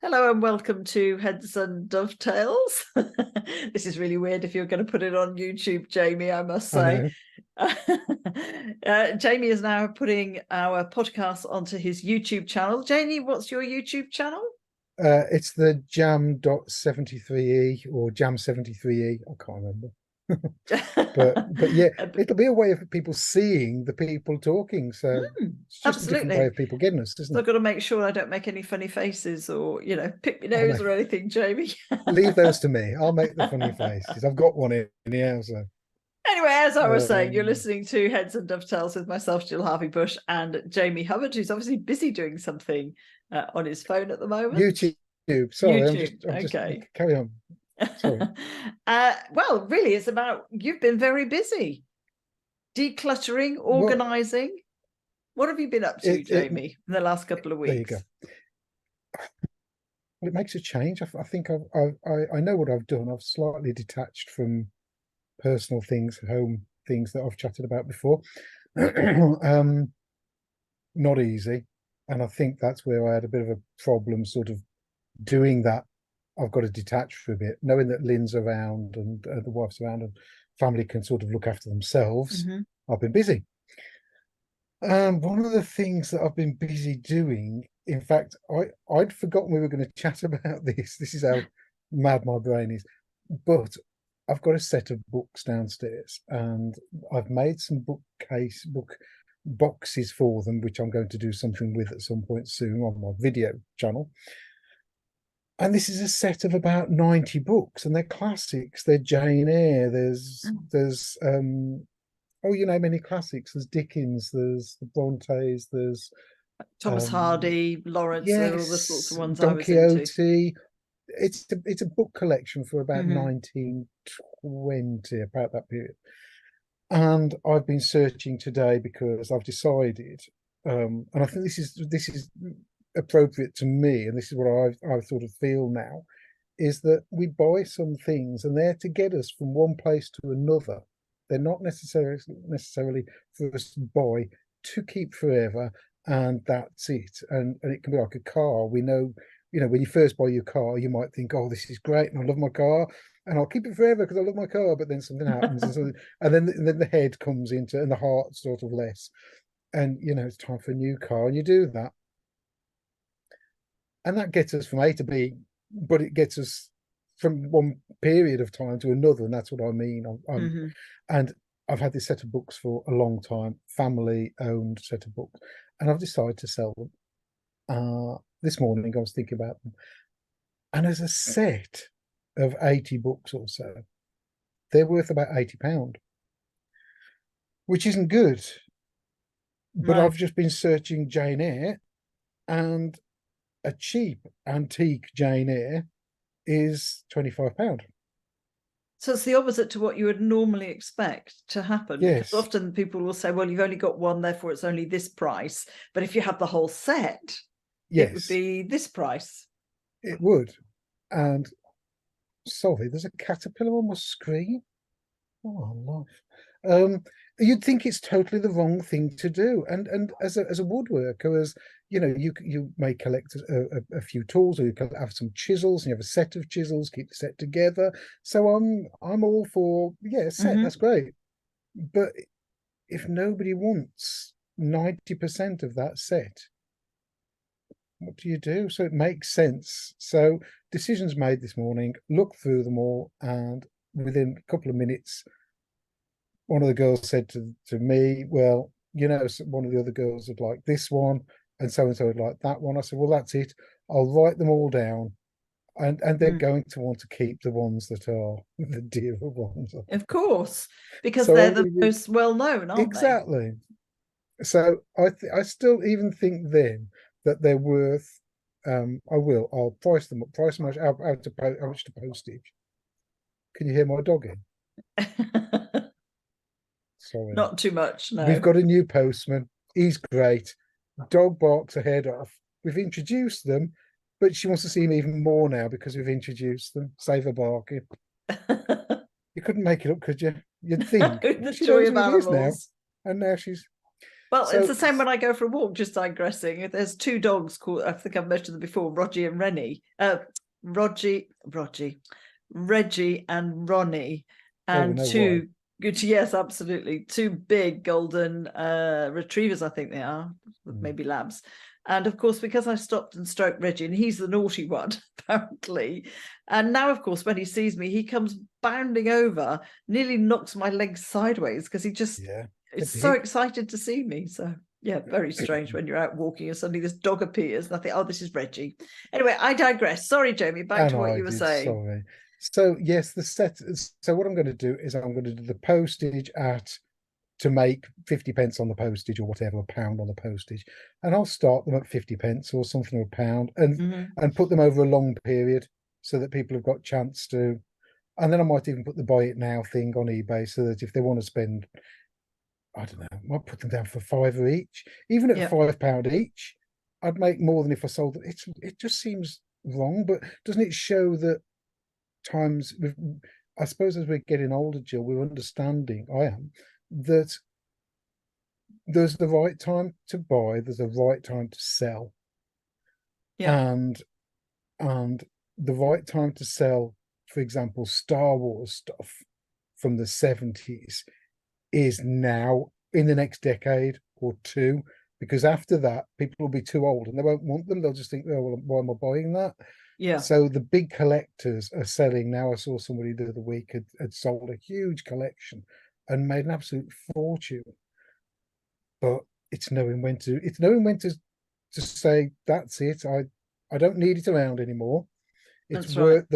Hello and welcome to Heads and Dovetails. This is really weird if you're going to put it on YouTube, Jamie, I must I say. know. Jamie is now putting our podcast onto his YouTube channel. Jamie, what's your YouTube channel? It's the jam.73e or jam73e. I can't remember. But yeah, it'll be a way of people seeing the people talking. So it's just a different way Absolutely. of people getting us, isn't So it? I've got to make sure I don't make any funny faces or, pick my Oh no, nose or anything, Jamie. leave those to me. I'll make the funny faces. I've got one in here. So Anyway, as I was saying, you're um, listening to Heads and Dovetails with myself, Gill Harvey-Bush, and Jamie Hubbard, who's obviously busy doing something on his phone at the moment. YouTube. Sorry, YouTube, I'm just okay. carry on. Sorry. Well, really, it's about you've been very busy decluttering, Well, organizing. What have you been up to, it Jamie, in the last couple of there you go. weeks? Well, it makes a change. I think I know what I've done. I've slightly detached from personal things, home things that I've chatted about before. Not easy. And I think that's where I had a bit of a problem sort of doing that. I've got to detach for a bit, knowing that Lynn's around and the wife's around and family can sort of look after themselves. Mm-hmm. I've been busy. One of the things that I've been busy doing, in fact, I'd forgotten we were going to chat about this. This is how mad my brain is. But I've got a set of books downstairs and I've made some book boxes for them, which I'm going to do something with at some point soon on my video channel. And this is a set of about 90 books, and they're classics. They're Jane Eyre. There's oh, you know, many classics. There's Dickens, there's the Brontes, there's Thomas um Hardy, Lawrence, they're all the sorts of yes, ones I Don was into. Quixote. It's a book collection for about Mm-hmm. 1920, about that period. And I've been searching today because I've decided, and I think this is appropriate to me, and this is what I sort of feel now, is that we buy some things and they're to get us from one place to another. They're not necessarily for us to buy to keep forever, and that's it. And it can be like a car. We know, when you first buy your car, you might think, "Oh, this is great, and I love my car, and I'll keep it forever because I love my car." But then something happens, and then the head comes into, and the heart sort of less. And it's time for a new car, and you do that, and that gets us from A to B, but it gets us from one period of time to another, and that's what I mean. Mm-hmm. And I've had this set of books for a long time, family-owned set of books, and I've decided to sell them. This morning I was thinking about them, and as a set of 80 books or so, they're worth about £80, which isn't good. But No. I've just been searching Jane Eyre, and a cheap antique Jane Eyre is £25. So it's the opposite to what you would normally expect to happen, because Yes, often people will say, well, you've only got one, therefore it's only this price. But if you have the whole set, it would yes, be this price. it would. And sorry, there's a caterpillar on my screen. Oh, life. You'd think it's totally the wrong thing to do. And as a woodworker, as you may collect a few tools, or you can have some chisels, and you have a set of chisels, keep the set together. So I'm all for, yeah, set, Mm-hmm. that's great. But if nobody wants 90% of that set, what do you do? So it makes sense. So decisions made this morning, look through them all, and within a couple of minutes, one of the girls said to me, well, one of the other girls would like this one, and so would like that one. I said, well, that's it. I'll write them all down. And they're going to want to keep the ones that are the dearer ones. Of course, because So they're I'm the going to be most well known, aren't they? exactly. So I still even think then that they're worth. I'll price them up. Price them how much to postage. Can you hear my dog in? Sorry. Not too much, We've no. got a new postman. He's great. Dog barks her head off. We've introduced them, but she wants to see him even more now because we've introduced them. Save her barking. You couldn't make it up, could you? You'd think, well, The she joy knows of who it is now. animals. And now she's Well, So it's the same when I go for a walk, just digressing. There's two dogs called, I think I've mentioned them before, Reggie and Rennie. Reggie and Ronnie. we And know why. two good, yes, absolutely. Two big golden retrievers, I think they are, maybe labs. And of course, because I stopped and stroked Reggie, and he's the naughty one, apparently. And now, of course, when he sees me, he comes bounding over, nearly knocks my legs sideways because he just is so excited to see me. So, yeah, very strange when you're out walking and suddenly this dog appears and I think, oh, this is Reggie. Anyway, I digress. Sorry, Jamie, back to what you were saying. Sorry. So, yes, so what I'm going to do is I'm going to do the postage to make 50 pence on the postage or whatever, a pound on the postage. And I'll start them at 50 pence or something, or a pound, and put them over a long period so that people have got chance to. And then I might even put the buy it now thing on eBay so that if they want to spend, I don't know, I might put them down for £5 each. Even at £5 each, I'd make more than if I sold it. It just seems wrong, but doesn't it show that times, I suppose as we're getting older, Jill, we're understanding, I am, that there's the right time to buy, there's the right time to sell. And the right time to sell, for example, Star Wars stuff from the 70s is now, in the next decade or two, because after that people will be too old and they won't want them. They'll just think, oh, well, why am I buying that? So the big collectors are selling now. I saw somebody the other week had sold a huge collection and made an absolute fortune. But it's knowing when to say that's it. I don't need it around anymore. It's worth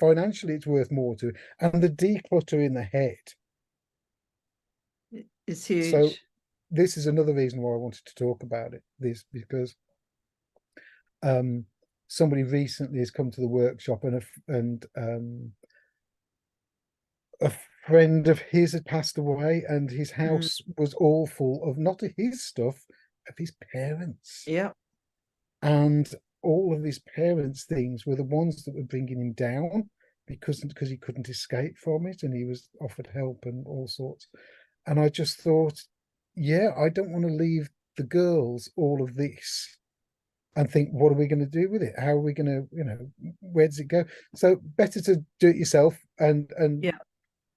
financially, it's worth more to it. And the declutter in the head is huge. So this is another reason why I wanted to talk about this, because somebody recently has come to the workshop and a friend of his had passed away, and his house was all full of not his stuff, of his parents. And all of his parents' things were the ones that were bringing him down because he couldn't escape from it, and he was offered help and all sorts. And I just thought, I don't want to leave the girls all of this and think, what are we going to do with it? How are we going to, where does it go? So better to do it yourself and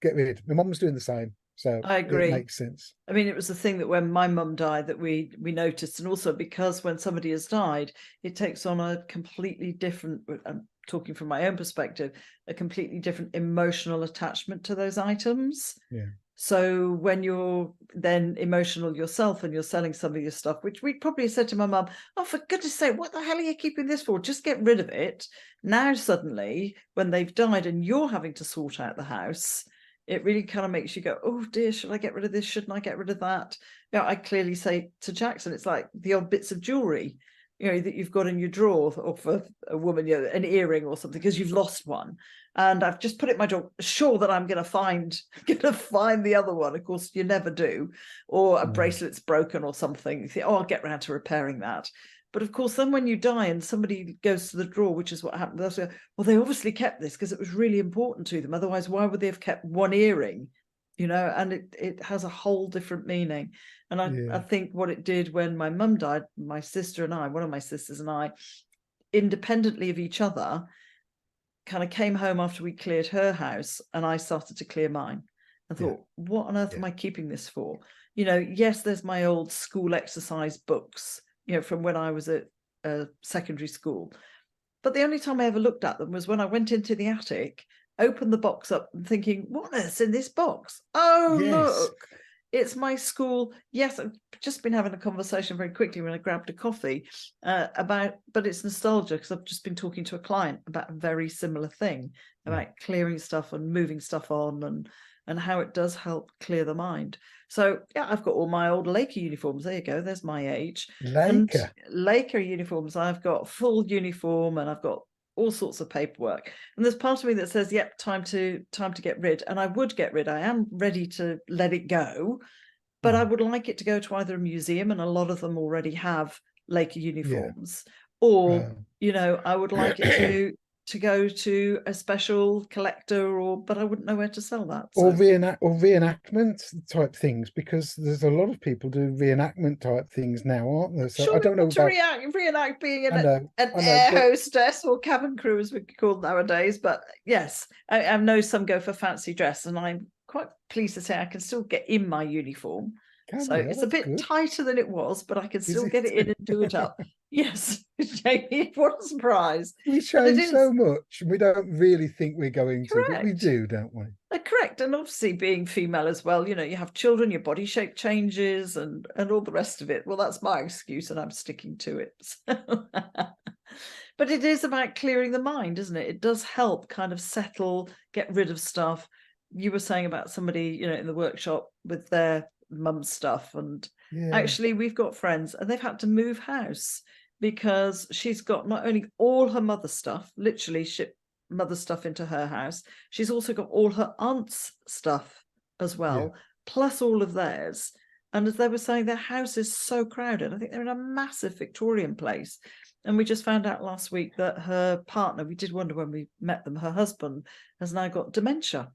get rid. My mum was doing the same. So I agree. It makes sense. I mean, it was the thing that when my mum died that we noticed, and also because when somebody has died, it takes on a completely different, I'm talking from my own perspective, a completely different emotional attachment to those items. So when you're then emotional yourself and you're selling some of your stuff, which we probably said to my mum, oh, for goodness sake, what the hell are you keeping this for? Just get rid of it. Now, suddenly, when they've died and you're having to sort out the house, it really kind of makes you go, oh dear, should I get rid of this? Shouldn't I get rid of that? I clearly say to Jackson, it's like the odd bits of jewelry, that you've got in your drawer, or for a woman, an earring or something, because you've lost one. And I've just put it in my drawer, sure that I'm going to find the other one. Of course, you never do. Or a bracelet's broken or something. You think, oh, I'll get around to repairing that. But of course, then when you die and somebody goes to the drawer, which is what happened, they'll say, well, they obviously kept this because it was really important to them. Otherwise, why would they have kept one earring? And it has a whole different meaning. And I think what it did when my mum died, my sister and I, one of my sisters and I, independently of each other, kind of came home after we cleared her house, and I started to clear mine. I thought, what on earth am I keeping this for? Yes, there's my old school exercise books, from when I was at secondary school. But the only time I ever looked at them was when I went into the attic, opened the box up and thinking, what on earth's in this box? Oh, look, it's my school. Yes, I've just been having a conversation very quickly when I grabbed a coffee but it's nostalgia, because I've just been talking to a client about a very similar thing, about clearing stuff and moving stuff on and how it does help clear the mind. So I've got all my old Laker uniforms. There you go. There's my age. Laker uniforms. I've got full uniform, and I've got all sorts of paperwork. And there's part of me that says, yep, time to get rid. And I would get rid. I am ready to let it go, but I would like it to go to either a museum, and a lot of them already have Laker uniforms, or I would like it to to go to a special collector, but I wouldn't know where to sell that. Or So reenactment type things, because there's a lot of people do reenactment type things now, aren't there? So I surely don't know not to about. reenact being I know, an I know, air but hostess or cabin crew, as we call nowadays. But yes, I know some go for fancy dress, and I'm quite pleased to say I can still get in my uniform. can So you? Oh, it's a that's bit good. tighter than it was, but I can Is still get it in it? and do it up. Yes, Jamie, what a surprise. We But it change is so much, and we don't really think we're going to, but we correct. do, don't we? Correct. And obviously being female as well, you have children, your body shape changes and all the rest of it. Well, that's my excuse and I'm sticking to it. So. But it is about clearing the mind, isn't it? It does help kind of settle, get rid of stuff. You were saying about somebody, in the workshop with their mum's stuff. And Yeah, actually we've got friends and they've had to move house because she's got not only all her mother's stuff, literally ship mother stuff into her house, she's also got all her aunt's stuff as yeah, well, plus all of theirs. And as they were saying, their house is so crowded. I think they're in a massive Victorian place. And we just found out last week that her partner, we did wonder when we met them, her husband has now got dementia.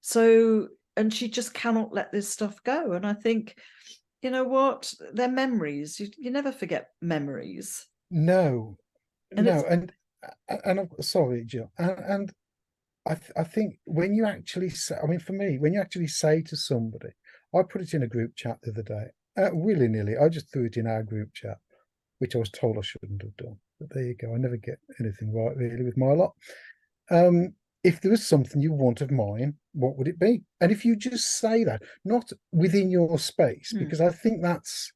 So, and she just cannot let this stuff go. And I think, you know what, they're memories. You never forget memories. no, And no, it's, and I'm sorry, Jill, and I think when you actually say, I mean, for me, when you actually say to somebody, I put it in a group chat the other day, willy-nilly, I just threw it in our group chat, which I was told I shouldn't have done. But there you go. I never get anything right really with my lot. If there was something you want of mine, what would it be? And if you just say that, not within your space, because I think that's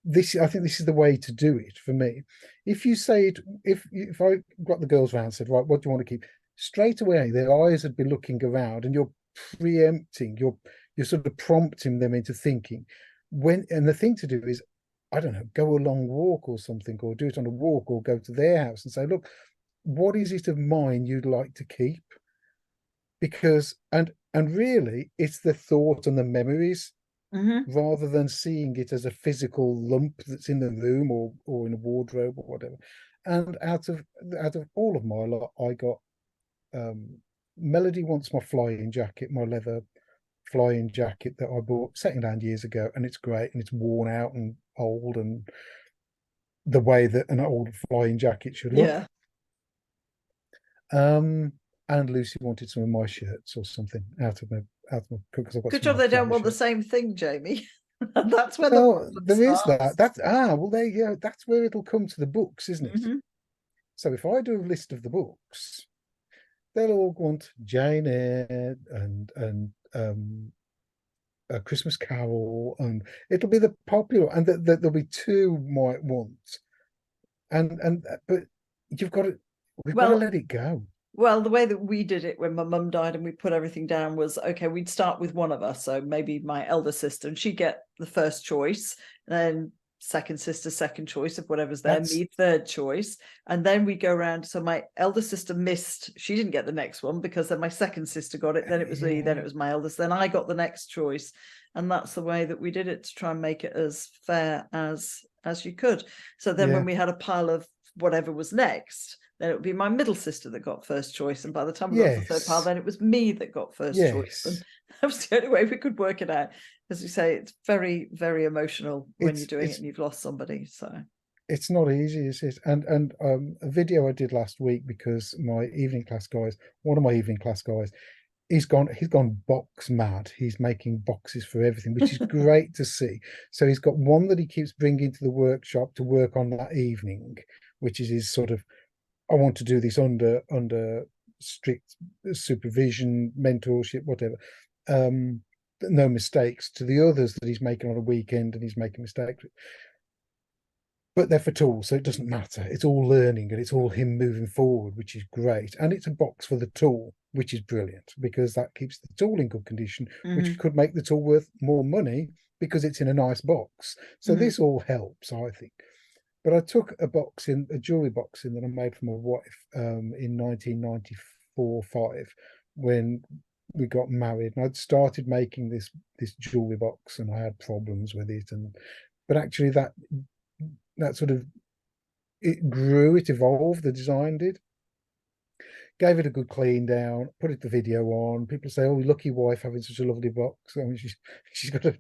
this. I think this is the way to do it for me. If you say it, if I got the girls round and said, right, what do you want to keep? Straight away, their eyes would be looking around, and you're preempting, you're sort of prompting them into thinking. And the thing to do is, I don't know, go a long walk or something, or do it on a walk, or go to their house and say, look, what is it of mine you'd like to keep? Because and really it's the thought and the memories, mm-hmm. rather than seeing it as a physical lump that's in the room or in a wardrobe or whatever. And out of all of my lot, I got Melody wants my flying jacket, my leather flying jacket that I bought secondhand years ago, and it's great and it's worn out and old and the way that an old flying jacket should look. Yeah. And Lucy wanted some of my shirts or something out of my because I've got Good some of job my they don't fly want the shirts. same thing, Jamie. That's where the Well, problem there is that. starts. Well, there you go. That's where it'll come to the books, isn't it? Mm-hmm. So if I do a list of the books, they'll all want Jane Eyre and A Christmas Carol, and it'll be the popular, and there'll be two might want, and but you've got to, we've got to Well, let it go. Well, the way that we did it when my mum died and we put everything down was, okay, we'd start with one of us. So maybe my elder sister, and she'd get the first choice, and then second sister, second choice of whatever's there, That's me third choice. And then we go around. So my elder sister missed, she didn't get the next one because then my second sister got it. Then it was me, then it yeah, was my eldest, then I got the next choice. And that's the way that we did it to try and make it as fair as you could. So then yeah, when we had a pile of whatever was next, then it would be my middle sister that got first choice. And by the time we got to the third pile, yes, then it was me that got first choice. And yes. that was the only way we could work it out. As you say, it's very, very emotional when you're It's doing it it's and you've lost somebody. So it's not easy, is it? And a video I did last week, because my evening class guys, one of my evening class guys, he's gone box mad. He's making boxes for everything, which is great to see. So he's got one that he keeps bringing to the workshop to work on that evening, which is his sort of, I want to do this under strict supervision, mentorship, whatever. No mistakes. To the others that he's making on a weekend, and he's making mistakes, but they're for tools, so it doesn't matter. It's all learning and it's all him moving forward, which is great. And it's a box for the tool, which is brilliant, because that keeps the tool in good condition, which mm-hmm, could make the tool worth more money because it's in a nice box. So mm-hmm. this all helps, I think. But I took a jewelry box in that I made for my wife in 1994-5, when we got married, and I'd started making this jewelry box, and I had problems with it, and but actually that sort of, it grew, it evolved, the design did. gave it a good clean down, put it the video on. People say, "Oh, lucky wife having such a lovely box." I mean, she's got a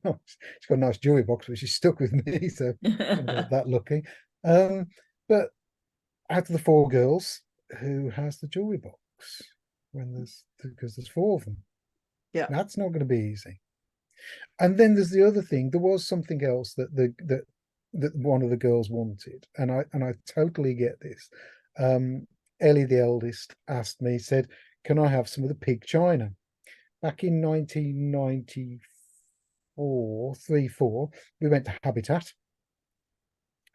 nice jewelry box, but she's stuck with me, so I'm not that lucky. But out of the four girls, who has the jewelry box because there's four of them? Yeah. That's not going to be easy. And then there's the other thing. There was something else that one of the girls wanted, and I totally get this. Ellie, the eldest, asked me, said, "Can I have some of the pig china?" Back in 1994, 3-4, we went to Habitat.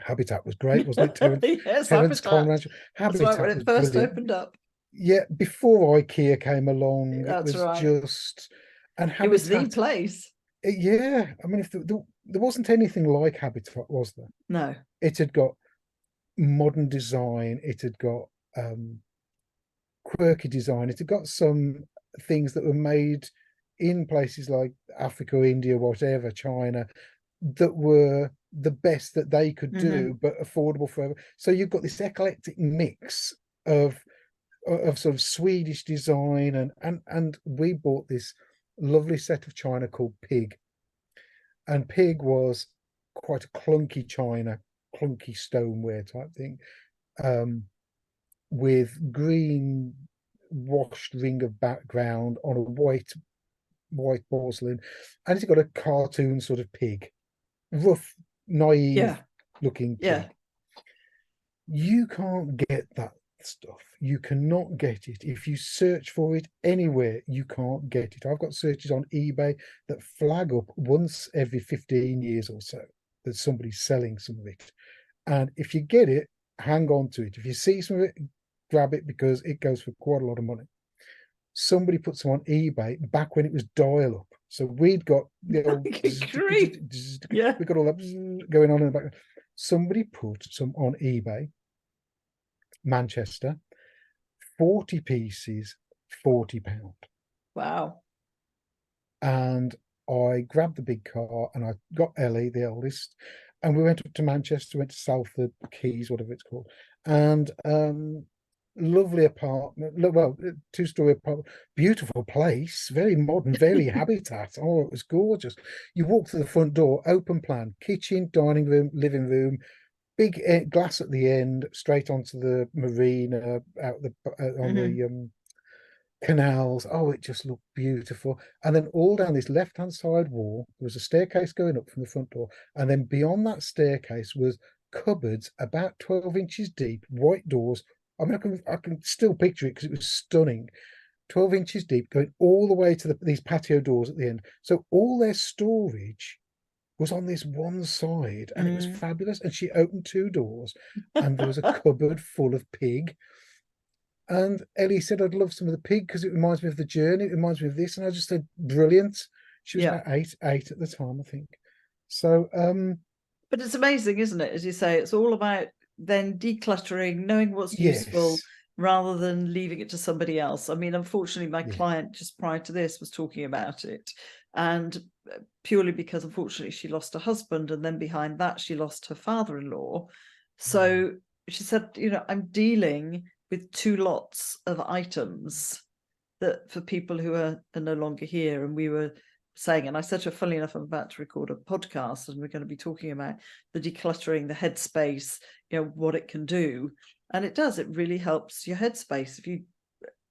Habitat was great, wasn't it? Yes, Terence Habitat. Conrad. That's right, when Habitat was it first brilliant. opened up. Yeah, before IKEA came along, it That's was right. just, and It was the Habitat. place. Yeah, I mean, if there wasn't anything like Habitat, was there? No. It had got modern design. It had got quirky design. It had got some things that were made in places like Africa, India, whatever, China, that were the best that they could do, but affordable for everyone. So you've got this eclectic mix of sort of Swedish design, and we bought this lovely set of china called Pig, and Pig was quite a clunky china, clunky stoneware type thing, with green washed ring of background on a white porcelain, and it's got a cartoon sort of pig, rough, naive looking pig. Yeah. You can't get that stuff. You cannot get it. If you search for it anywhere, you can't get it. I've got searches on eBay that flag up once every 15 years or so that somebody's selling some of it. And if you get it, hang on to it. If you see some of it, grab it, because it goes for quite a lot of money. Somebody put some on eBay back when it was dial up. So we'd got the old Yeah. we got all that going on in the background. Somebody put some on eBay, Manchester, 40 pieces, £40. Wow. And I grabbed the big car and I got Ellie, the eldest, and we went up to Manchester, went to Salford Keys, whatever it's called, and lovely apartment, well, two-story apartment, beautiful place, very modern, very Habitat. Oh, it was gorgeous. You walk through the front door, open plan, kitchen, dining room, living room, big glass at the end, straight onto the marina, out the on the canals. Oh, it just looked beautiful. And then all down this left-hand side wall, there was a staircase going up from the front door, and then beyond that staircase was cupboards about 12 inches deep, white doors. I mean, I can still picture it because it was stunning. 12 inches deep, going all the way to these patio doors at the end. So all their storage was on this one side, and it was fabulous. And she opened two doors, and there was a cupboard full of pig. And Ellie said, "I'd love some of the pig because it reminds me of the journey. It reminds me of this." And I just said, "Brilliant." She was about eight at the time, I think. So, but it's amazing, isn't it? As you say, it's all about then decluttering, knowing what's useful, yes, rather than leaving it to somebody else. I mean, unfortunately, my client just prior to this was talking about it, and purely because unfortunately she lost her husband, and then behind that she lost her father-in-law. So she said, I'm dealing with two lots of items that for people who are no longer here. And we were saying, and I said to her, funnily enough, I'm about to record a podcast and we're going to be talking about the decluttering, the headspace, what it can do. And it does, it really helps your headspace if you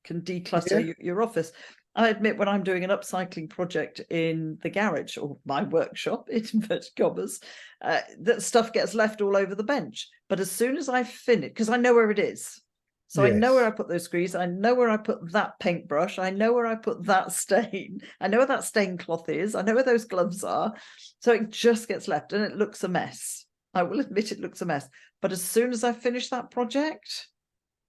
can declutter your office. I admit, when I'm doing an upcycling project in the garage or my workshop, in inverted commas, that stuff gets left all over the bench. But as soon as I finish, because I know where it is, so I know where I put those screws, I know where I put that paintbrush, I know where I put that stain, I know where that stain cloth is, I know where those gloves are. So it just gets left and it looks a mess. I will admit it looks a mess. But as soon as I finish that project,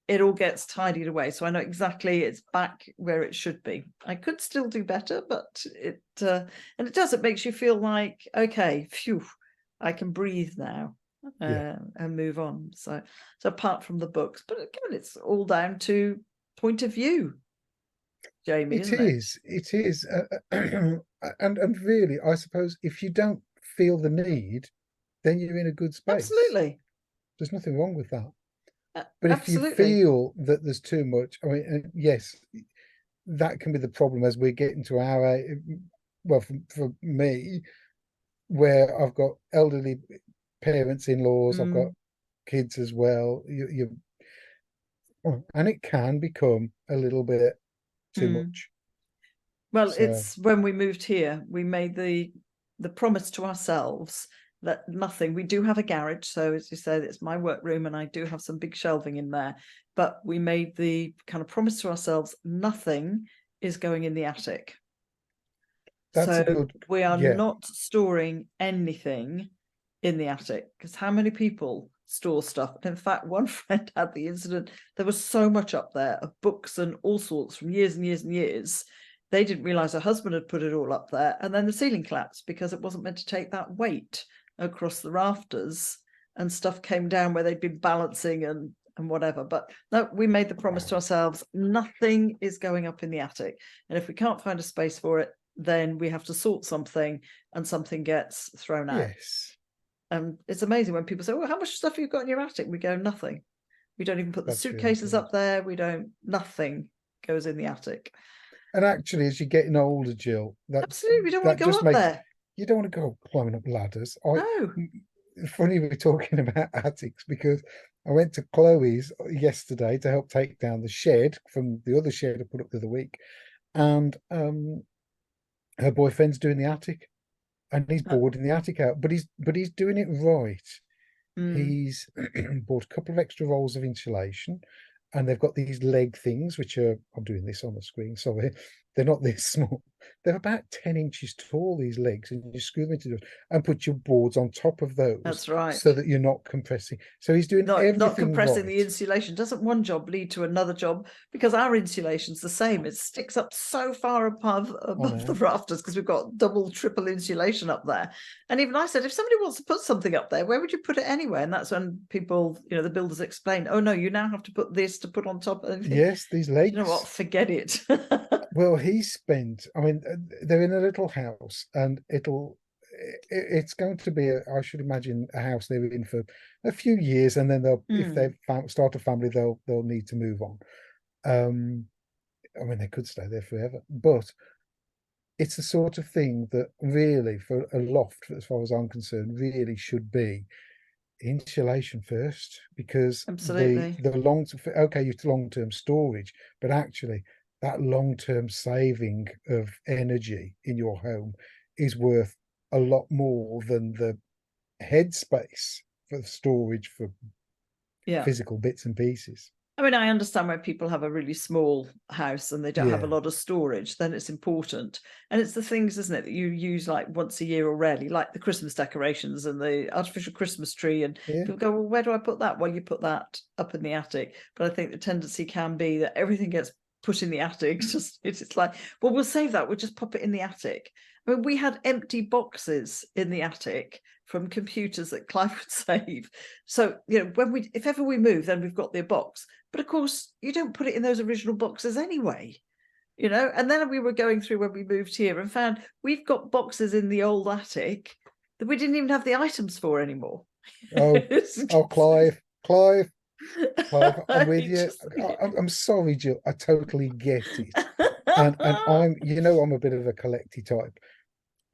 it all gets tidied away. So I know exactly it's back where it should be. I could still do better, but it makes you feel like, okay, phew, I can breathe now. And move on. So apart from the books, but again, it's all down to point of view, Jamie, isn't it? It is. And really, I suppose if you don't feel the need, then you're in a good space. Absolutely. There's nothing wrong with that. But if you Absolutely. feel that there's too much, I mean, yes, that can be the problem as we're getting to our, well, for me, where I've got elderly parents, in-laws, I've got Mm, kids as well. And it can become a little bit too mm. much. Well, So it's when we moved here, we made the promise to ourselves that nothing. We do have a garage, so as you said, it's my workroom, and I do have some big shelving in there. But we made the kind of promise to ourselves: nothing is going in the attic. that's a So good, we are yeah, not storing anything in the attic, because how many people store stuff? And in fact, one friend had the incident. There was so much up there of books and all sorts from years and years and years. They didn't realize her husband had put it all up there, and then the ceiling collapsed because it wasn't meant to take that weight across the rafters, and stuff came down where they'd been balancing and whatever. But no, we made the promise to ourselves: nothing is going up in the attic, and if we can't find a space for it, then we have to sort something, and something gets thrown out. yes, It's amazing when people say, well, how much stuff have you got in your attic? We go, nothing. We don't even put the that's really suitcases good. up there. We don't, nothing goes in the attic. And actually, as you're getting older, Jill, Absolutely. We don't want that to go just up makes there. you don't want to go climbing up ladders. No. Funny we're talking about attics because I went to Chloe's yesterday to help take down the shed from the other shed I put up the other week, and her boyfriend's doing the attic, and he's Uh, boarding the attic out, but he's doing it right. mm, He's bought a couple of extra rolls of insulation, and they've got these leg things, which are, I'm doing this on the screen, sorry, they're not this small. They're about 10 inches tall, these legs, and you screw them into those and put your boards on top of those that's right. so that you're not compressing. So he's doing Not everything compressing right. the insulation. Doesn't one job lead to another job? Because our insulation's the same. It sticks up so far I above the know. rafters, because we've got double, triple insulation up there. And even I said, if somebody wants to put something up there, where would you put it anyway? And that's when people, the builders explain, oh no, you now have to put this to put on top. And you think, Yes, these you know what, legs. forget it. Well, he spent, I mean, they're in a little house, and it's going to be, I should imagine, a house they're in for a few years, and then if they Mm, start a family, they'll need to move on. Um, I mean, they could stay there forever, but it's the sort of thing that really, for a loft, as far as I'm concerned, really should be insulation first, because absolutely. the long, okay, it's long-term storage, but actually that long-term saving of energy in your home is worth a lot more than the headspace for storage for Yeah. physical bits and pieces. I mean, I understand when people have a really small house and they don't have a Yeah, lot of storage, then it's important. And it's the things, isn't it, that you use like once a year or rarely, like the Christmas decorations and the artificial Christmas tree. And yeah, people go, well, where do I put that? Well, you put that up in the attic. But I think the tendency can be that everything gets put in the attic. It's like, well, we'll save that. We'll just pop it in the attic. I mean, we had empty boxes in the attic from computers that Clive would save. So, if ever we move, then we've got the box. But of course, you don't put it in those original boxes anyway, And then we were going through when we moved here and found we've got boxes in the old attic that we didn't even have the items for anymore. oh, oh, Clive, I'm with I you. just, I'm sorry, Jill, I totally get it. And I'm a bit of a collecty type.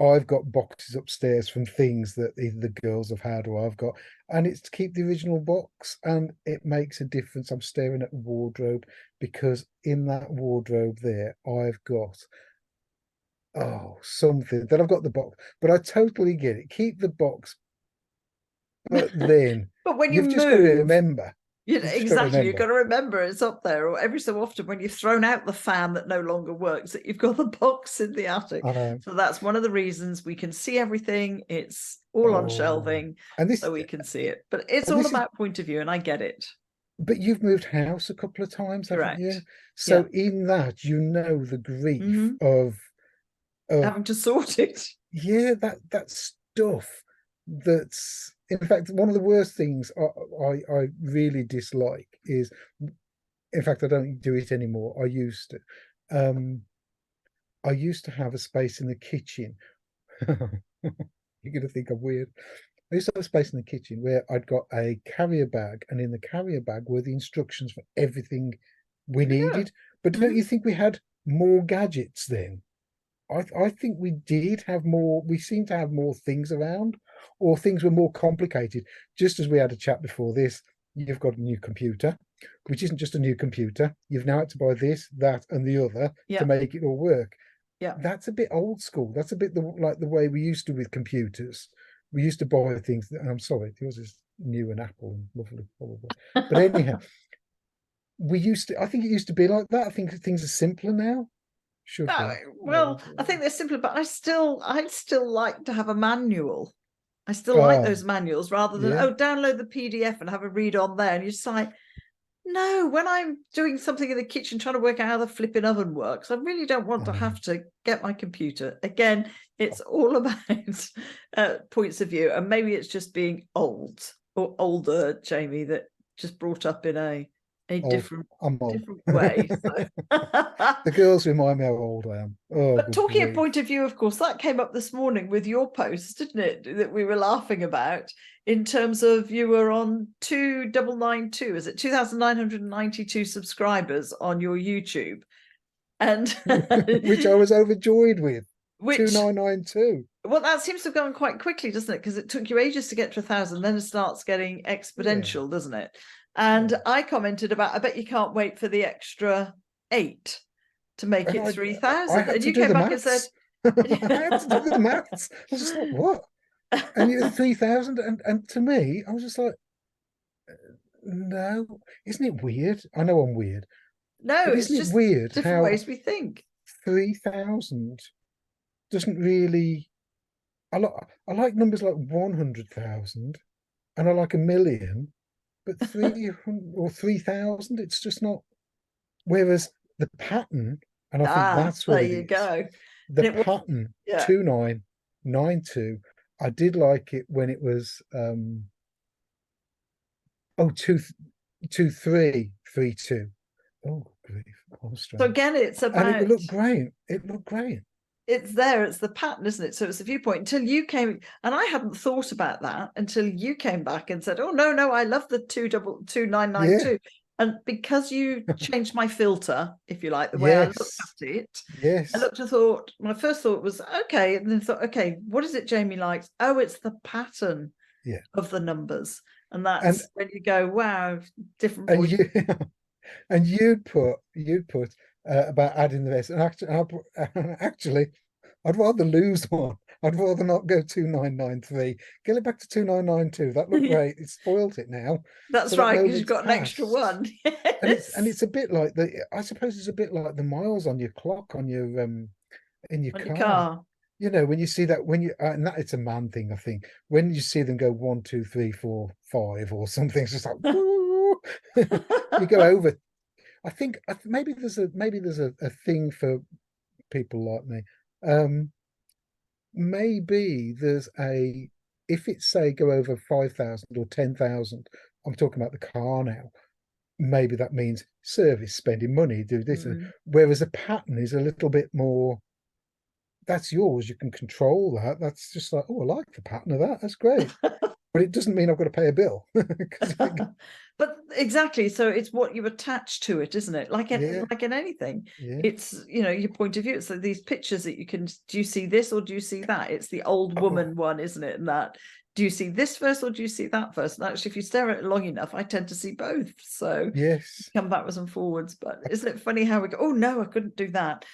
I've got boxes upstairs from things that either the girls have had or I've got, and it's to keep the original box, and it makes a difference. I'm staring at the wardrobe, because in that wardrobe there, I've got something that I've got the box, but I totally get it. Keep the box, but then but when you you've just got to move, remember. You've just got to exactly, you've got remember. to remember it's up there. Or every so often, when you've thrown out the fan that no longer works, that you've got the box in the attic. I know. So that's one of the reasons we can see everything. It's all on Oh, shelving, and so we can see it. But it's and all this is about point of view, and I get it. but you've moved house a couple of times, haven't you? Correct. Yeah. So in that, the grief Hmm. of Having to sort it. yeah, that stuff. That's, in fact, one of the worst things I really dislike is, in fact, I don't do it anymore. Um I used to have a space in the kitchen. You're gonna think I'm weird. I used to have a space in the kitchen where I'd got a carrier bag, and in the carrier bag were the instructions for everything we Yeah. needed. But don't Mhm. you think we had more gadgets then? I think we did have more, we seem to have more things around, or things were more complicated. Just as we had a chat before this, you've got a new computer, which isn't just a new computer. You've now had to buy this, that, and the other to Yeah. make it all work. Yeah. That's a bit old school. That's a bit like the way we used to with computers. We used to buy things that, I'm sorry, yours is new and Apple and lovely, blah, blah, blah. But anyhow, we used to, I think it used to be like that. I think things are simpler now. Should No, be. well, I think they're simpler, but I'd still like to have a manual. I still like Oh, those manuals rather than, yeah. oh, download the PDF and have a read on there. And you're just like, no, when I'm doing something in the kitchen trying to work out how the flipping oven works, I really don't want I to know. have to get my computer. Again, it's all about points of view. And maybe it's just being old or older, Jamie, that just brought up in a Old. different I'm old. different way. So The girls remind me how old I am. Oh, but good talking of grief. point of view, of course, that came up this morning with your post, didn't it? That we were laughing about in terms of you were on 2992, is it 2,992 subscribers on your YouTube? And Which I was overjoyed with. which 2992. well, that seems to have gone quite quickly, doesn't it? Because it took you ages to get to 1,000, then it starts getting Yeah. exponential, doesn't it? Yeah. And I commented about, I bet you can't wait for the extra 8 to make And it I 3,000. had And to you do came the back and said, maths. I had to do the maths. I was just like, what? And you 3000, and to me, I was just like, no, isn't it weird? I know I'm weird, no, but it's isn't it just weird different how ways we think. 3000 doesn't really I like numbers like 100,000, and I like a million, but 300 or 3000, it's just not. Whereas the pattern, and I think that's There what it you is, go. the And it was, pattern yeah. 2992. I did like it when it was oh two 2332. Oh grief, I was So strange. again, it's And it about, looked great. It looked great. it's there, it's the pattern, isn't it? So it's a viewpoint until you came, and I hadn't thought about that until you came back and said, oh, no, I love the 222,992. Yeah. And because you changed my filter, if you like, the way I looked Yes. at it, I Yes. looked and thought, my first thought was, okay, and then thought, okay, what is it Jamie likes? Oh, it's the pattern Yeah. of the numbers. And And that's when you go, wow, different and point. you and you'd put about adding the rest. And actually, I'd rather lose one. I'd rather not go 2993. Get it back to 2992. That looked great. It spoilt it now. That's So that right, because you've moment's got an extra passed. one. And Yes. it's a bit like the, I suppose it's a bit like the miles on your clock on your in your On your car. car. You know, when you see that, when you and that, it's a man thing, I think. When you see them go 1, 2, 3, 4, 5 or something, it's just like woo! You go over. I think maybe there's a thing for people like me. Maybe there's a, if it's say go over 5,000 or 10,000. I'm talking about the car now. Maybe that means service, spending money, do this. Mm. Whereas a pattern is a little bit more. That's yours. You can control that. That's just like, oh, I like the pattern of that. That's great. But it doesn't mean I've got to pay a bill because But exactly, so it's what you attach to it, isn't it? yeah, Like in anything, yeah. it's your point of view. So these pictures that you can, do you see this or do you see that? It's the old Oh, woman one, isn't it? And that, do you see this first or do you see that first? And actually, if you stare at it long enough, I tend to see both. So yes. come backwards and forwards. But isn't it funny how we go, oh no, I couldn't do that.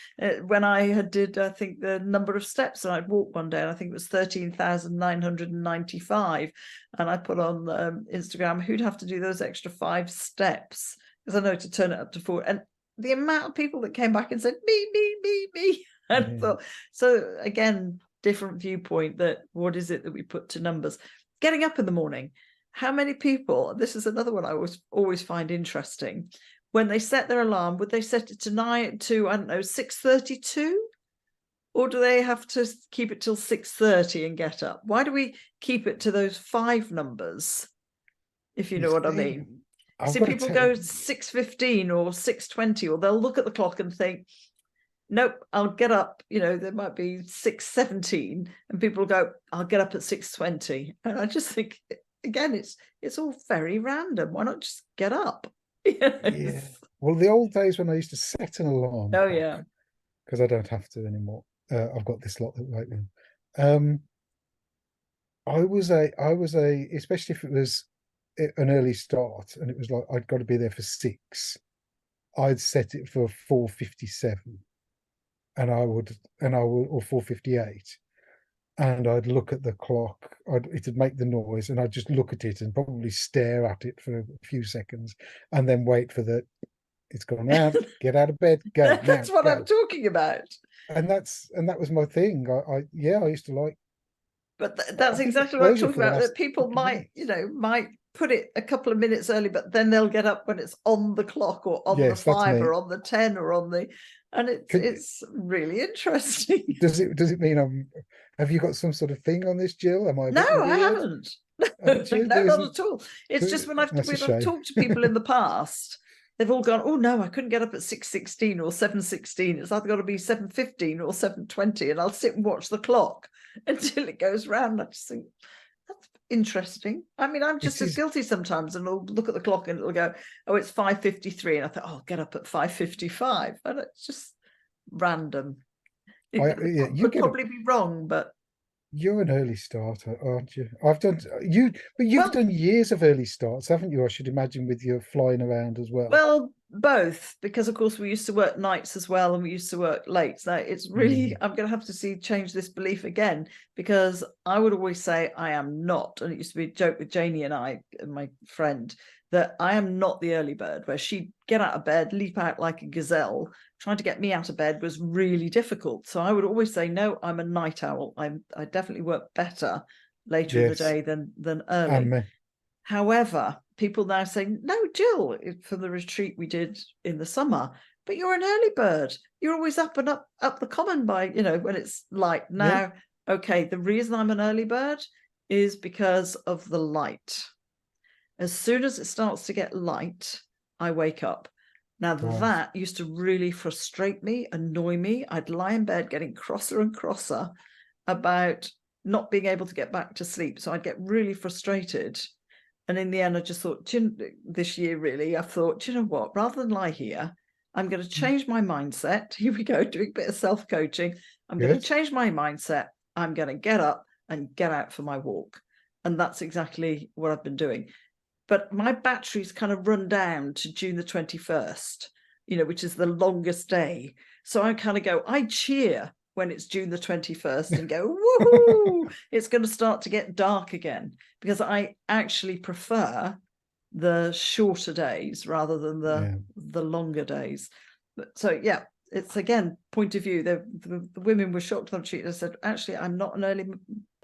When I had did, I think the number of steps that I'd walked one day, and I think it was 13,995. And I put on Instagram, who'd have to do those extra 5 steps? Because I know to turn it up to 4. And the amount of people that came back and said, me. And I Yeah. thought, so again, different viewpoint, that what is it that we put to numbers? Getting up in the morning. How many people, this is another one I always find interesting, when they set their alarm, would they set it to I don't know, 6:32? Or do they have to keep it till 6:30 and get up? Why do we keep it to those 5 numbers, if you You know what I see, mean? I've See, got to people tell. go 6:15 or 6:20, or they'll look at the clock and think, nope, I'll get up, there might be 6:17 and people will go, I'll get up at 6:20. And I just think, again, it's all very random. Why not just get up? Yeah. Well, the old days when I used to set an alarm Oh, clock, yeah. because I don't have to anymore. I've got this lot that wake me. I was a, especially if it was an early start and it was like I'd got to be there for 6, I'd set it for 4:57, and I would, or 4:58, and I'd look at the clock. It'd make the noise, and I'd just look at it and probably stare at it for a few seconds, and then wait for it's gone round. Get out of bed. Go now. That's what go. I'm talking about. And that was my thing. I used to like. But I that's think the exactly what I'm pleasure talking for the about. last That people 20 might, minutes. might put it a couple of minutes early, but then they'll get up when it's on the clock or on the Yes, that's 5 me. or on the 10 or on the, and Can, it's really interesting. does it mean have you got some sort of thing on this, Jill? Am I a No, bit I weird? haven't. Haven't you? No, There not isn't. at all. It's just when That's a I've shame. talked to people in the past, they've all gone, oh no, I couldn't get up at 6:16 or 7:16. It's either got to be 7:15 or 7:20, and I'll sit and watch the clock until it goes round. I just think that's interesting. I mean, I'm just It as is. guilty sometimes, and I'll look at the clock and it'll go, oh, it's 5:53, and I thought, oh, I'll get up at 5:55, and it's just random. I It Yeah. You could get up. probably be wrong, but You're an early starter, aren't you? But you've well, done years of early starts, haven't you? I should imagine, with your flying around as well. well, both, because of course we used to work nights as well, and we used to work late. So it's really, I'm going to have to change this belief again, because I would always say I am not, and it used to be a joke with Janie and I, and my friend, that I am not the early bird, where she'd get out of bed, leap out like a gazelle. Trying to get me out of bed was really difficult. So I would always say, no, I'm a night owl. I definitely work better later in the Yes, day than and early. me. However, people now say, no, Gill, for the retreat we did in the summer, but you're an early bird. You're always up and up the common by, when it's light. Yeah. Now, okay, the reason I'm an early bird is because of the light. As soon as it starts to get light, I wake up. Now, Right. that used to really frustrate me, annoy me. I'd lie in bed getting crosser and crosser about not being able to get back to sleep. So I'd get really frustrated. And in the end, I just thought, this year, really, I thought, do you know what? Rather than lie here, I'm going to change my mindset. Here we go, doing a bit of self-coaching. I'm going to Good. change my mindset. I'm going to get up and get out for my walk. And that's exactly what I've been doing. But my batteries kind of run down to June the 21st, which is the longest day. So I kind of go, I cheer when it's June the 21st and go, woohoo, it's going to start to get dark again, because I actually prefer the shorter days rather than Yeah. the longer days. So yeah, it's again point of view. The women were shocked on the street. I said, actually, I'm not an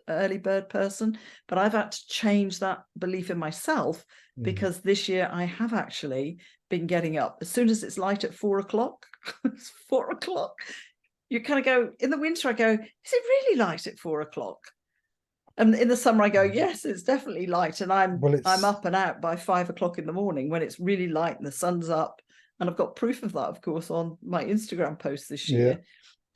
early bird person, but I've had to change that belief in myself, because this year I have actually been getting up as soon as it's light at 4:00. It's 4:00. You kind of go, in the winter I go, is it really light at 4:00? And in the summer I go, yes, it's definitely light, and I'm Well, it's up and out by 5:00 in the morning when it's really light and the sun's up. And I've got proof of that, of course, on my Instagram post this year.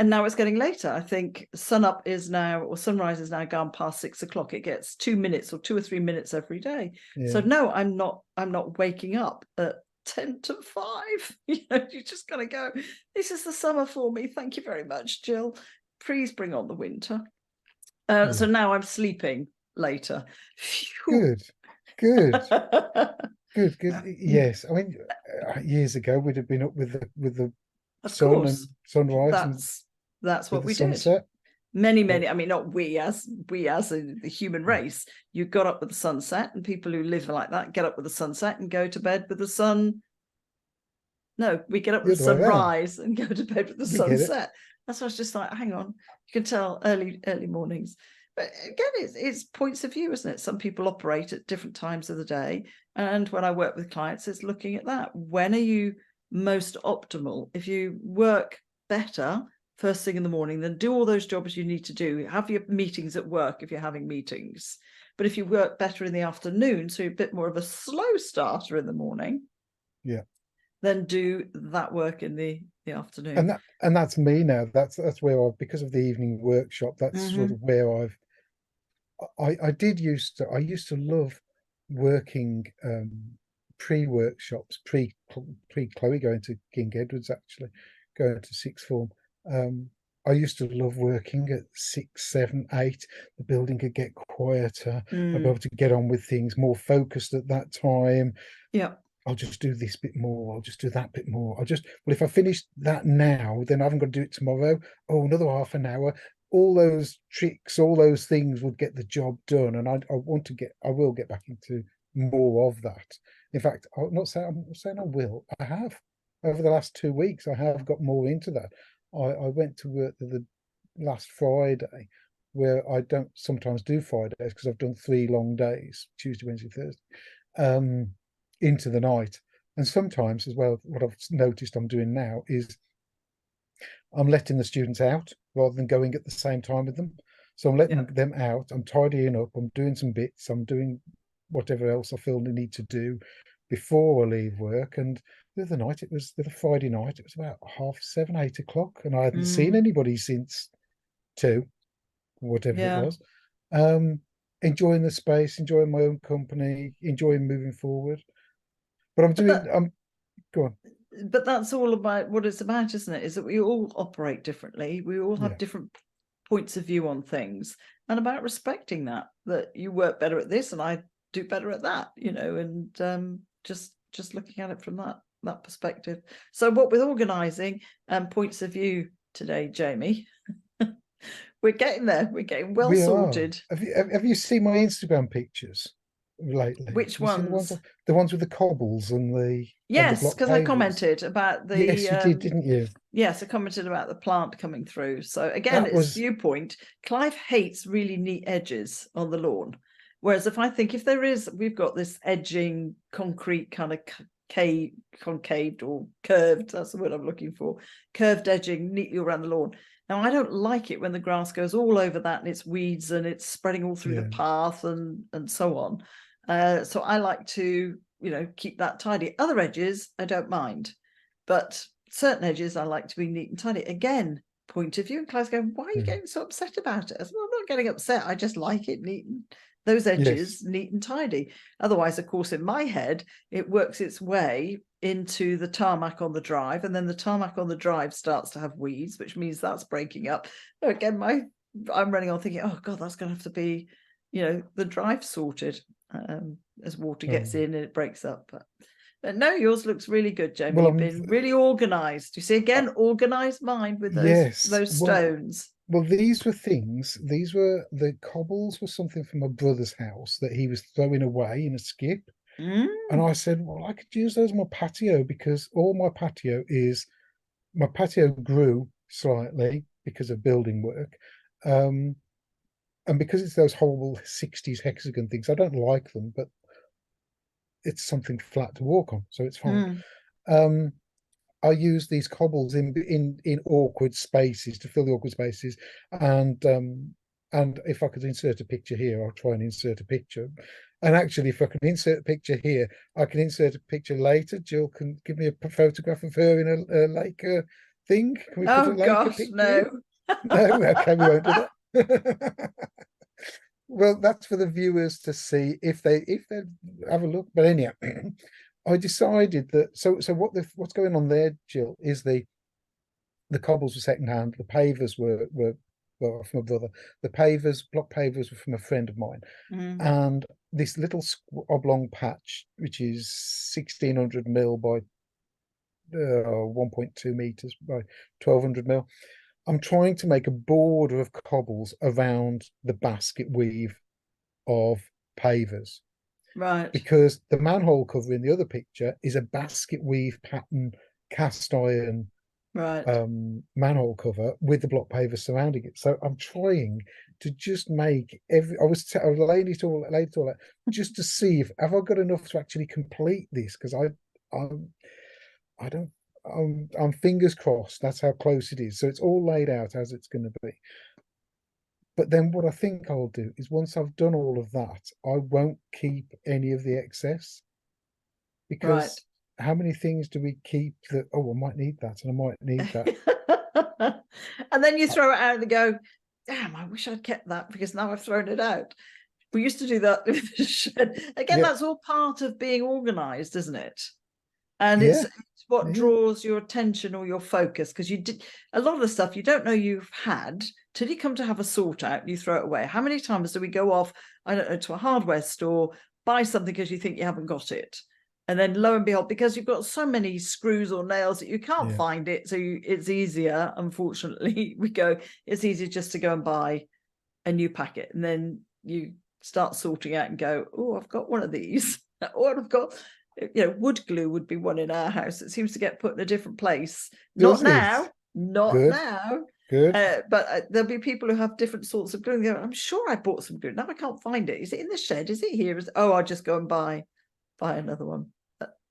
And now it's getting later. I think sunrise is now gone past 6:00. It gets 2 minutes or 2 or 3 minutes every day. So no, I'm not waking up at 10 to 5. You just gotta go, this is the summer for me. Thank you very much, Gill. Please bring on the winter. So now I'm sleeping later. good. Good. Good. Yes. I mean, years ago we'd have been up with the Of sun and course, sunrise and that's with what the we did. sunset. Many, I mean, not we as the human race. You got up with the sunset, and people who live like that get up with the sunset and go to bed with the sun. No, we get up The with the other way around. sunrise and go to bed with the We get it. sunset. That's why I was just like, hang on, you can tell early mornings. But again, it's points of view, isn't it? Some people operate at different times of the day. And when I work with clients, it's looking at that. When are you most optimal? If you work better first thing in the morning, then do all those jobs you need to do. Have your meetings at work if you're having meetings. But if you work better in the afternoon, so you're a bit more of a slow starter in the morning, Yeah. then do that work in the afternoon. And that's me now. That's where I've, because of the evening workshop, that's sort Mm-hmm. of where I used to love working pre-workshops, pre Chloe going to King Edward's, actually going to sixth form. I used to love working at 6, 7, 8. The building could get quieter. I'd be able to get on with things more focused at that time. Yeah. I'll just do this bit more. I'll just do that bit more. Well, if I finish that now, then I haven't got to do it tomorrow. Oh, another half an hour. All those tricks, all those things would get the job done. And I will get back into more of that. In fact, I'm not saying I will. I have. Over the last 2 weeks, I have got more into that. I went to work the last Friday, where I don't sometimes do Fridays because I've done 3 long days, Tuesday, Wednesday, Thursday. Into the night. And sometimes as well, what I've noticed I'm doing now is I'm letting the students out rather than going at the same time with them. So I'm letting them out, I'm tidying up, I'm doing some bits, I'm doing whatever else I feel I need to do before I leave work. And the other night, the Friday night, it was about 7:30, 8 o'clock, and I hadn't seen anybody since 2, whatever it was. Enjoying the space, enjoying my own company, enjoying moving forward. But I'm go on. But that's all about what it's about, isn't it? Is that we all operate differently. We all have different points of view on things, and about respecting that you work better at this and I do better at that, and just looking at it from that perspective. So what with organising and points of view today, Jamie, we're getting there. We're getting well sorted. Have you seen my Instagram pictures lately? Which Have you seen ones? the ones with the cobbles and the Yes, block because I pavers? commented about the. Yes, you did, didn't you? Yes, I commented about the plant coming through. So again, That it's was viewpoint. Clive hates really neat edges on the lawn. Whereas if there is, we've got this edging concrete kind of concaved or curved, that's the word I'm looking for, curved edging neatly around the lawn. Now, I don't like it when the grass goes all over that and it's weeds and it's spreading all through the path and so on. So I like to, keep that tidy. Other edges, I don't mind. But certain edges I like to be neat and tidy. Again, point of view. And Clive's going, why are you getting so upset about it? I said, well, I'm not getting upset. I just like it neat and those edges neat and tidy. Otherwise, of course, in my head, it works its way into the tarmac on the drive, and then the tarmac on the drive starts to have weeds, which means that's breaking up. So again, I'm running on thinking, oh God, that's going to have to be, the drive sorted as water gets in and it breaks up. But no, yours looks really good, Jamie. well, You've been really organised. You see, again, organised mind with those stones. Well, these were the cobbles were something from my brother's house that he was throwing away in a skip. And I said, well, I could use those on my patio because my patio grew slightly because of building work. And because it's those horrible 60s hexagon things, I don't like them, but it's something flat to walk on, so it's fine. I use these cobbles in awkward spaces to fill the awkward spaces, and if I could insert a picture here, I'll try and insert a picture. And actually, if I can insert a picture here, I can insert a picture later. Jill can give me a photograph of her in a Laker thing. Can we put a Laker picture? No. No, okay, we won't do that. Well, that's for the viewers to see if they have a look. But anyhow, I decided that what's going on there, Jill, is the cobbles were second hand, the pavers were well, from my brother. The block pavers were from a friend of mine. And this little oblong patch, which is 1600 mil by 1.2 meters by 1200 mil. I'm trying to make a border of cobbles around the basket weave of pavers. Right. Because the manhole cover in the other picture is a basket weave pattern cast iron manhole cover with the block pavers surrounding it. So I'm trying to just make I was laying it all out just to see if have I got enough to actually complete this, because I don't I'm fingers crossed that's how close it is. So it's all laid out as it's going to be. But then what I think I'll do is once I've done all of that, I won't keep any of the excess, because how many things do we keep that, oh, I might need that and I might need that. And then you throw it out and go, damn, I wish I'd kept that because now I've thrown it out. We used to do that with the shed. Again, Yeah. that's all part of being organized, isn't it? And Yeah. it's what Yeah. draws your attention or your focus, because you did a lot of the stuff you don't know you've had till you come to have a sort out and you throw it away. How many times do we go off, I don't know, to a hardware store, buy something because you think you haven't got it, and then lo and behold, because you've got so many screws or nails that you can't Yeah. find it, so it's easier, unfortunately, it's easier just to go and buy a new packet, and then you start sorting out and go, oh, I've got one of these, or I've got, wood glue would be one in our house. It seems to get put in a different place. Does Not it? now, not Good. now. Good. But there'll be people who have different sorts of glue. And go, I'm sure I bought some glue. Now I can't find it. Is it in the shed? Is it here? Oh, I'll just go and buy another one.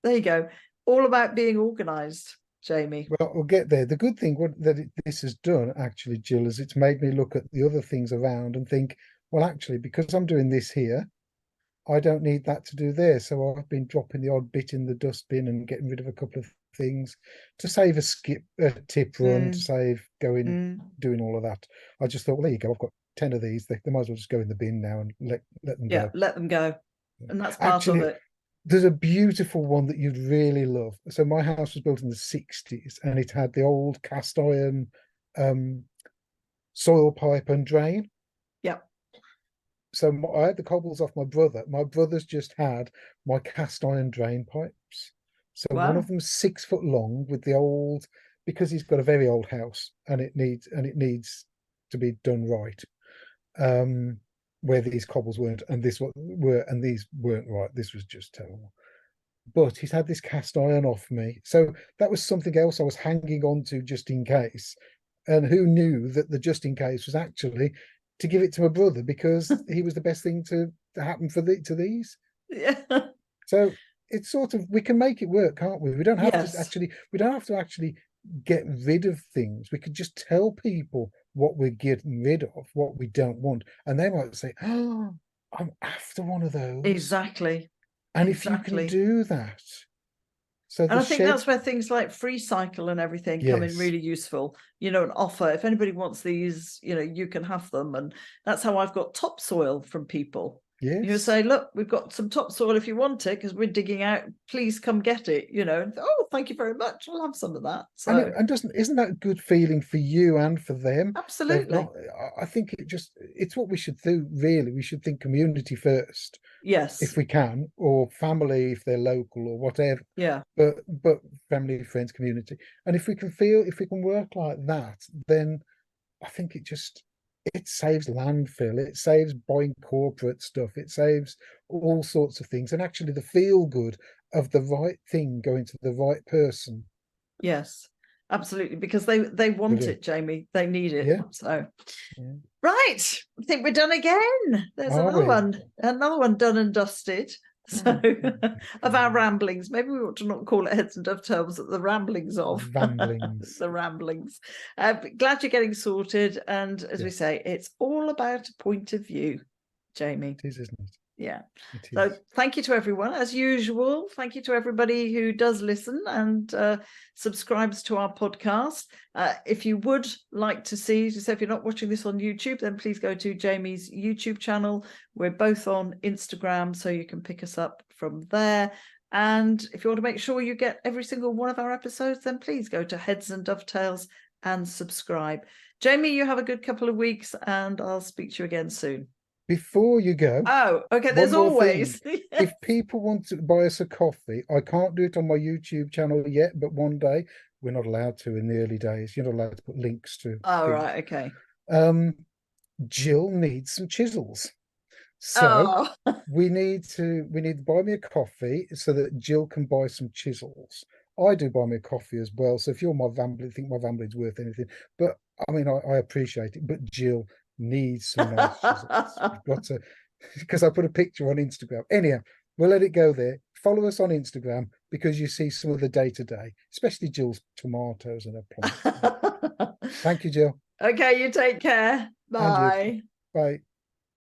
There you go. All about being organised, Jamie. Well, we'll get there. The good thing this has done, actually, Jill, is it's made me look at the other things around and think, well, actually, because I'm doing this here, I don't need that to do there. So I've been dropping the odd bit in the dustbin and getting rid of a couple of things to save a tip run, to save doing all of that. I just thought, well, there you go. I've got 10 of these. They might as well just go in the bin now and let them go. Let them go. And that's part Actually, of it. there's a beautiful one that you'd really love. So my house was built in the 60s and it had the old cast iron soil pipe and drain. Yep. So I had the cobbles off my brother. My brother's just had my cast iron drain pipes. So one Wow. of them's 6 foot long with the old, because he's got a very old house and it needs to be done right. Where these cobbles weren't, and these weren't right. This was just terrible. But he's had this cast iron off me, so that was something else I was hanging on to just in case. And who knew that the just in case was actually to give it to my brother because he was the best thing to happen to these. Yeah. So it's sort of, we can make it work, can't we? We don't have Yes. to actually get rid of things. We could just tell people what we're getting rid of, what we don't want, and they might say, oh, I'm after one of those. Exactly. And if you can do that, so and the I think shed, that's where things like free cycle and everything come in really useful. An offer, if anybody wants these, you can have them. And that's how I've got topsoil from people. You say, look, we've got some topsoil if you want it, because we're digging out, please come get it, and oh, thank you very much, I'll have some of that. So and isn't that a good feeling for you and for them? Absolutely. I think it's what we should do, really. We should think community first. Yes. If we can, or family if they're local or whatever. Yeah. But family, friends, community. And if we can work like that, then I think it saves landfill, it saves buying corporate stuff, it saves all sorts of things, and actually the feel good of the right thing going to the right person. Yes, absolutely, because they want it, Jamie. They need it. Yeah. So right, I think we're done again. There's another one done and dusted. So of our ramblings. Maybe we ought to not call it Heads and Dovetails, but the ramblings of ramblings. The ramblings. Glad you're getting sorted, and as we say, it's all about a point of view, Jamie. It is, isn't it? Yeah. So thank you to everyone, as usual. Thank you to everybody who does listen and subscribes to our podcast. If you would like to see, so if you're not watching this on YouTube, then please go to Jamie's YouTube channel. We're both on Instagram, so you can pick us up from there. And if you want to make sure you get every single one of our episodes, then please go to Heads and Dovetails and subscribe. Jamie, you have a good couple of weeks, and I'll speak to you again soon. Before you go, okay, there's always if people want to buy us a coffee, I can't do it on my YouTube channel yet, but one day. We're not allowed to in the early days. You're not allowed to put links to right, okay. Gill needs some chisels, so we need to buy me a coffee so that Gill can buy some chisels. I do buy me a coffee as well, so if you're my Vambling, think my Vambling's worth anything, but I mean I appreciate it, but Gill needs some nice chisels. You've got to, because I put a picture on Instagram. Anyhow, we'll let it go there. Follow us on Instagram because you see some of the day-to-day, especially Jill's tomatoes and her plants. Thank you, Gill. Okay, you take care. Bye. Bye.